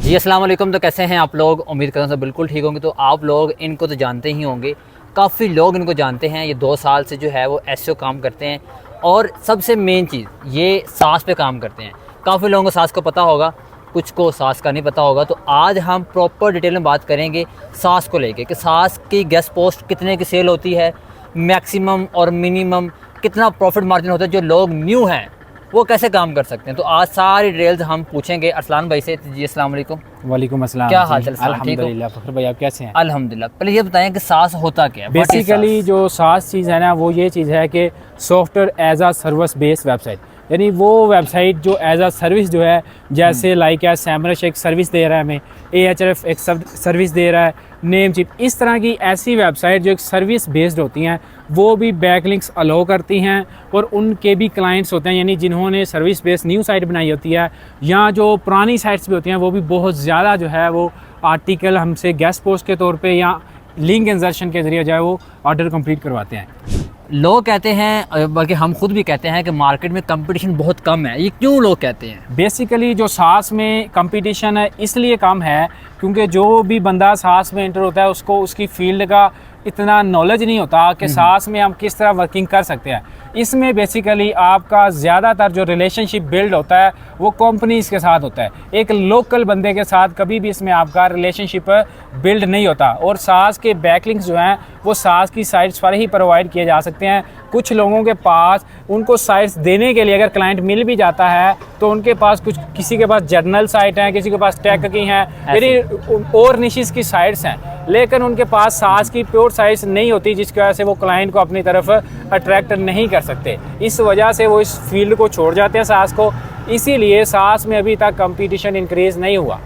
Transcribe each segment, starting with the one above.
जी अस्सलाम वालेकुम। तो कैसे हैं आप लोग? उम्मीद करता हूँ सब बिल्कुल ठीक होंगे। तो आप लोग इनको तो जानते ही होंगे, काफ़ी लोग इनको जानते हैं। ये 2 साल से जो है वो एसईओ काम करते हैं और सबसे मेन चीज़ ये सास पे काम करते हैं। काफ़ी लोगों को सास को पता होगा, कुछ को सास का नहीं पता होगा। तो आज हम प्रॉपर डिटेल में बात करेंगे सास को लेके कि सास की गेस्ट पोस्ट कितने की सेल होती है, मैक्सिमम और मिनिमम कितना प्रॉफिट मार्जिन होता है, जो लोग न्यू हैं वो कैसे काम कर सकते हैं। तो आज सारी डिटेल्स हम पूछेंगे अरसलान भाई से। जी अस्सलाम वालेकुम। वालेकुम अस्सलाम। क्या हाल चाल? अल्हम्दुलिल्लाह। फखर भाई आप कैसे हैं? अल्हम्दुलिल्लाह। पहले ये बताएं कि सास होता क्या है? बेसिकली जो सास चीज़ है ना, वो ये चीज़ है कि सॉफ्टवेयर एज आ सर्विस बेस्ड वेबसाइट, यानी वो वेबसाइट जो एज आ सर्विस जो है, जैसे लाइक सैमरश एक सर्विस दे रहा है हमें, AHRF एक सर्विस दे रहा है, नेमचीप, इस तरह की ऐसी वेबसाइट जो एक सर्विस बेस्ड होती हैं वो भी बैकलिंक्स अलाउ करती हैं। और उनके भी क्लाइंट्स होते हैं, यानी जिन्होंने सर्विस बेस्ड न्यू साइट बनाई होती है, या जो पुरानी साइट्स भी होती हैं वो भी बहुत ज़्यादा जो है वो आर्टिकल हमसे गेस्ट पोस्ट के तौर पे या लिंक इंसर्शन के ज़रिए जो है वो ऑर्डर कंप्लीट करवाते हैं। लोग कहते हैं, बल्कि हम खुद भी कहते हैं कि मार्केट में कंपटीशन बहुत कम है। ये क्यों लोग कहते हैं? बेसिकली जो सास में कंपटीशन है इसलिए कम है क्योंकि जो भी बंदा सास में एंटर होता है उसको उसकी फील्ड का इतना नॉलेज नहीं होता कि सास में हम किस तरह वर्किंग कर सकते हैं। इसमें बेसिकली आपका ज़्यादातर जो रिलेशनशिप बिल्ड होता है वो कंपनीज़ के साथ होता है, एक लोकल बंदे के साथ कभी भी इसमें आपका रिलेशनशिप बिल्ड नहीं होता। और सास के बैकलिंक्स जो हैं वो सास की साइट्स पर ही प्रोवाइड किए जा सकते हैं। कुछ लोगों के पास उनको साइट्स देने के लिए अगर क्लाइंट मिल भी जाता है तो उनके पास कुछ, किसी के पास जर्नल साइट हैं, किसी के पास टेक की हैं, यानी और निशिस की साइट्स हैं, लेकिन उनके पास सास की प्योर साइट्स नहीं होती, जिसकी वजह से वो क्लाइंट को अपनी तरफ अट्रैक्ट नहीं कर सकते। इस वजह से वो इस फील्ड को छोड़ जाते हैं सास को, इसीलिए सास में अभी तक कंपटीशन इंक्रीज़ नहीं हुआ।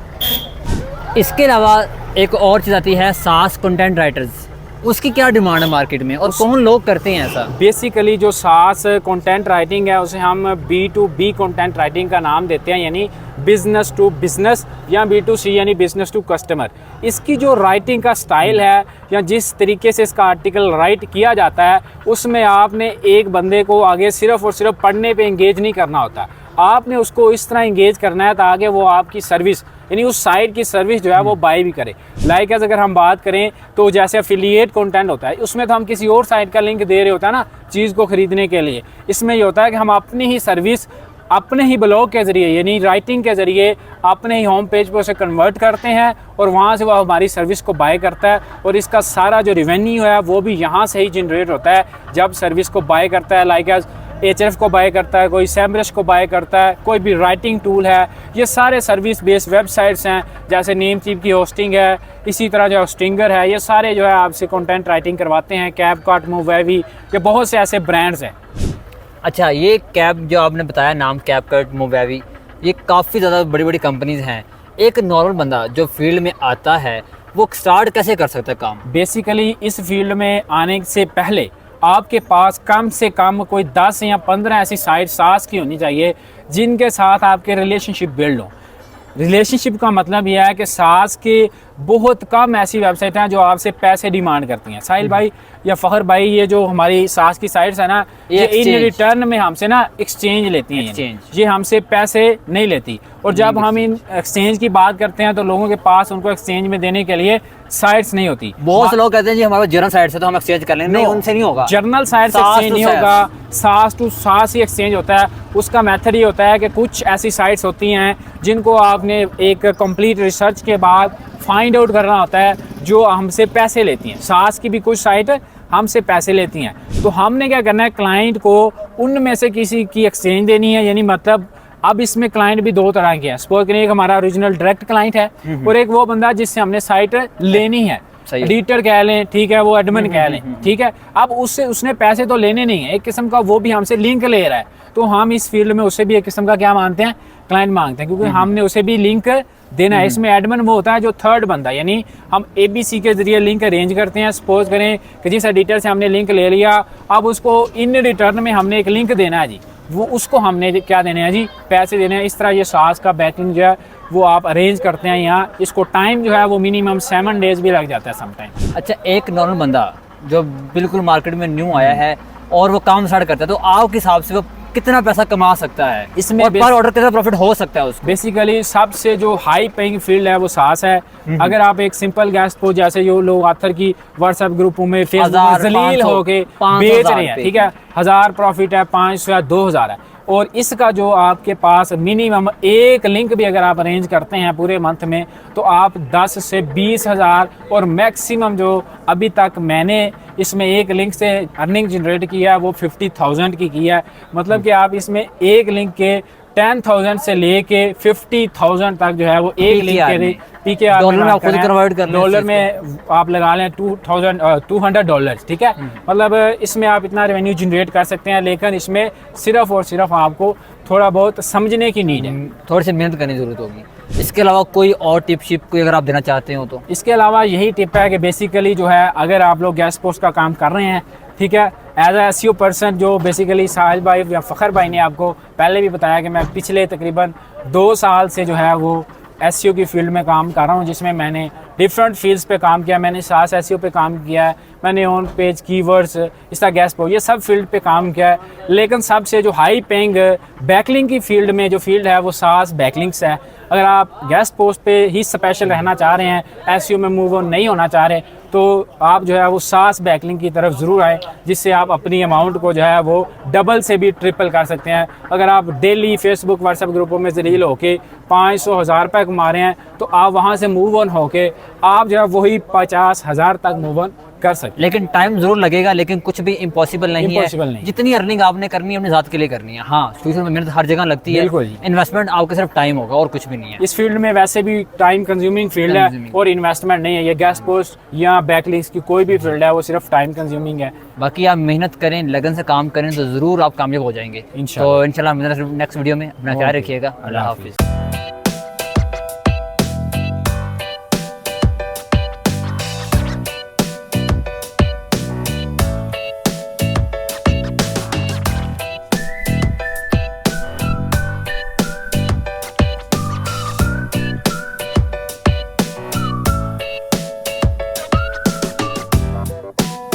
इसके अलावा एक और चीज़ आती है सास कंटेंट राइटर्स, उसकी क्या डिमांड है मार्केट में और कौन लोग करते हैं ऐसा? बेसिकली जो सास कंटेंट राइटिंग है उसे हम B2B कंटेंट राइटिंग का नाम देते हैं, यानी बिजनेस टू बिजनेस या B2C यानी बिजनेस टू कस्टमर। इसकी जो राइटिंग का स्टाइल है या जिस तरीके से इसका आर्टिकल राइट किया जाता है उसमें आपने एक बंदे को आगे सिर्फ और सिर्फ पढ़ने पे इंगेज नहीं करना होता, आपने उसको इस तरह इंगेज करना है ताकि वो आपकी सर्विस यानी उस साइट की सर्विस जो है वो बाय भी करे। लाइक अगर हम बात करें तो जैसे एफिलिएट कंटेंट होता है, उसमें तो हम किसी और साइट का लिंक दे रहे होता है ना चीज़ को ख़रीदने के लिए। इसमें ये होता है कि हम अपनी ही सर्विस अपने ही ब्लॉग के ज़रिए यानी राइटिंग के ज़रिए अपने ही होम पेज पर उसे कन्वर्ट करते हैं और वहाँ से वो हमारी सर्विस को बाय करता है। और इसका सारा जो रेवेन्यू है वो भी यहाँ से ही जनरेट होता है जब सर्विस को बाय करता है। लाइक HRF को बाय करता है, कोई सैमरश को बाय करता है, कोई भी राइटिंग टूल है, ये सारे सर्विस बेस्ड वेबसाइट्स हैं, जैसे नेमचीप की होस्टिंग है, इसी तरह जो होस्टिंगर है, ये सारे जो है आपसे कंटेंट राइटिंग करवाते हैं। कैपकट, मोवेवी, ये बहुत से ऐसे ब्रांड्स हैं। अच्छा, ये कैप जो आपने बताया नाम, कैपकट, मोवेवी, ये काफ़ी ज़्यादा बड़ी बड़ी कंपनीज़ हैं। एक नॉर्मल बंदा जो फील्ड में आता है वो स्टार्ट कैसे कर सकता है काम? बेसिकली इस फील्ड में आने से पहले आपके पास कम से कम कोई 10 या 15 ऐसी साइट सास की होनी चाहिए जिनके साथ आपके रिलेशनशिप बिल्ड हो। रिलेशनशिप का मतलब यह है कि सास के बहुत कम ऐसी वेबसाइट हैं जो आपसे पैसे डिमांड करती हैं। साहिल भाई या फ़खर भाई, ये जो हमारी सास की साइट्स है ना, ये इन रिटर्न में हमसे ना एक्सचेंज लेती हैं, ये हमसे पैसे नहीं लेती। और जब हम इन एक्सचेंज की बात करते हैं तो लोगों के पास उनको एक्सचेंज में देने के लिए साइट्स नहीं होती। बहुत से लोग कहते हैं जी हमारे जर्नल साइट से तो हम एक्सचेंज कर लेंगे। नहीं, उनसे नहीं होगा, जर्नल साइट से एक्सचेंज नहीं होगा, सास टू सास ही एक्सचेंज होता है। उसका मेथड ये होता है कि कुछ ऐसी साइट्स होती हैं जिनको आपने एक कंप्लीट रिसर्च के बाद फाइंड आउट करना होता है जो हमसे पैसे लेती हैं। सास की भी कुछ साइट हमसे पैसे लेती हैं, तो हमने क्या करना है, क्लाइंट को उनमें से किसी की एक्सचेंज देनी है। यानी मतलब अब इसमें क्लाइंट भी 2 तरह के हैं। सपोज करें एक हमारा ओरिजिनल डायरेक्ट क्लाइंट है और एक वो बंदा जिससे हमने साइट लेनी है, एडिटर कह लें, ठीक है, वो एडमिन कह लें, ठीक है। अब उससे उसने पैसे तो लेने नहीं है, एक किस्म का वो भी हमसे लिंक ले रहा है, तो हम इस फील्ड में उससे भी एक किस्म का क्या मानते हैं, क्लाइंट मांगते हैं, क्योंकि हमने उसे भी लिंक देना है। इसमें एडमिन वो होता है जो थर्ड बंदा, यानी हम ABC के जरिए लिंक अरेंज करते हैं। सपोज करें कि जिस एडिटर से हमने लिंक ले लिया, अब उसको इन रिटर्न में हमने एक लिंक देना है जी, वो उसको हमने क्या देने हैं जी, पैसे देने हैं। इस तरह ये सास का बैकिंग जो है वो आप अरेंज करते हैं। यहाँ इसको टाइम जो है वो मिनिमम 7 डेज भी लग जाता है समटाइम। अच्छा, एक नॉर्मल बंदा जो बिल्कुल मार्केट में न्यू आया है और वो काम स्टार्ट करता है, तो आपके हिसाब से वो कितना पैसा कमा सकता है इसमें और पर ऑर्डर कितना प्रॉफिट हो सकता है उसको? बेसिकली सबसे जो हाई पेइंग फील्ड है वो सास है। अगर आप एक सिंपल गेस्ट पोस्ट जैसे जो लोग आथर की व्हाट्सएप ग्रुपों में फेसबुक 1000, जलील 500, होके 500 बेच रहे हैं, ठीक है, 1000 प्रॉफिट है, 500 या 2000 है। और इसका जो आपके पास मिनिमम एक लिंक भी अगर आप अरेंज करते हैं पूरे मंथ में तो आप 10 से 20,000 और मैक्सिमम जो अभी तक मैंने इसमें एक लिंक से अर्निंग जनरेट किया है वो 50,000 की है। मतलब कि आप इसमें एक लिंक के 10,000 से लेके 50,000 तक जो है वो एक लिंक के PKR डॉलर में आप खुद कन्वर्ट कर लें, डॉलर में आप लगा लें $200, ठीक है। मतलब इसमें आप इतना रेवेन्यू जनरेट कर सकते हैं, लेकिन इसमें सिर्फ और सिर्फ आपको थोड़ा बहुत समझने की नीड है, थोड़ी सी मेहनत करने की जरूरत होगी। इसके अलावा कोई और टिप शिप कोई अगर आप देना चाहते हो तो? इसके अलावा यही टिप है कि बेसिकली जो है अगर आप लोग गेस्ट पोस्ट का काम कर रहे हैं, ठीक है, एज ए SEO पर्सन जो बेसिकली साहिल भाई या फ़खर भाई ने आपको पहले भी बताया कि मैं पिछले तकरीबन 2 साल से जो है वो SEO की फील्ड में काम कर रहा हूँ, जिसमें मैंने डिफरेंट फील्ड्स पे काम किया। मैंने सास SEO पे काम किया है, मैंने ऑन पेज कीवर्ड्स, इस तरह गेस्ट पोस्ट, ये सब फील्ड पे काम किया है। लेकिन सबसे जो हाई पेइंग बैकलिंक की फील्ड में जो फील्ड है वो सास बैकलिंक्स है। अगर आप गेस्ट पोस्ट पे ही स्पेशल रहना चाह रहे हैं, SEO में मूव ऑन नहीं होना चाह रहे, तो आप जो है वो सास बैकलिंक की तरफ ज़रूर आए, जिससे आप अपनी अमाउंट को जो है वो डबल से भी ट्रिपल कर सकते हैं। अगर आप डेली फेसबुक व्हाट्सएप ग्रुपों में जलील होके 500,000 रुपये कमा रहे हैं तो आप वहाँ से मूव ऑन होके आप जो है वही 50,000 तक मूव ऑन कर सकते। लेकिन टाइम जरूर लगेगा, लेकिन कुछ भी इम्पॉसिबल नहीं है। नहीं। जितनी अर्निंग आपने करनी है अपने ज़ात के लिए करनी है। हाँ, फ्यूचर में मेहनत हर जगह लगती है, बिल्कुल। इन्वेस्टमेंट आपका सिर्फ टाइम होगा और कुछ भी नहीं है। इस फील्ड में वैसे भी टाइम कंज्यूमिंग फील्ड है और इन्वेस्टमेंट नहीं है। ये गेस्ट पोस्ट या बैकलिंक्स की कोई भी फील्ड है वो सिर्फ टाइम कंज्यूमिंग है। बाकी आप मेहनत करें, लगन से काम करें तो ज़रूर आप कामयाब हो जाएंगे। इंशाल्लाह। तो इंशाल्लाह नेक्स्ट वीडियो में अपना ख्याल रखिएगा। अल्लाह हाफिज़।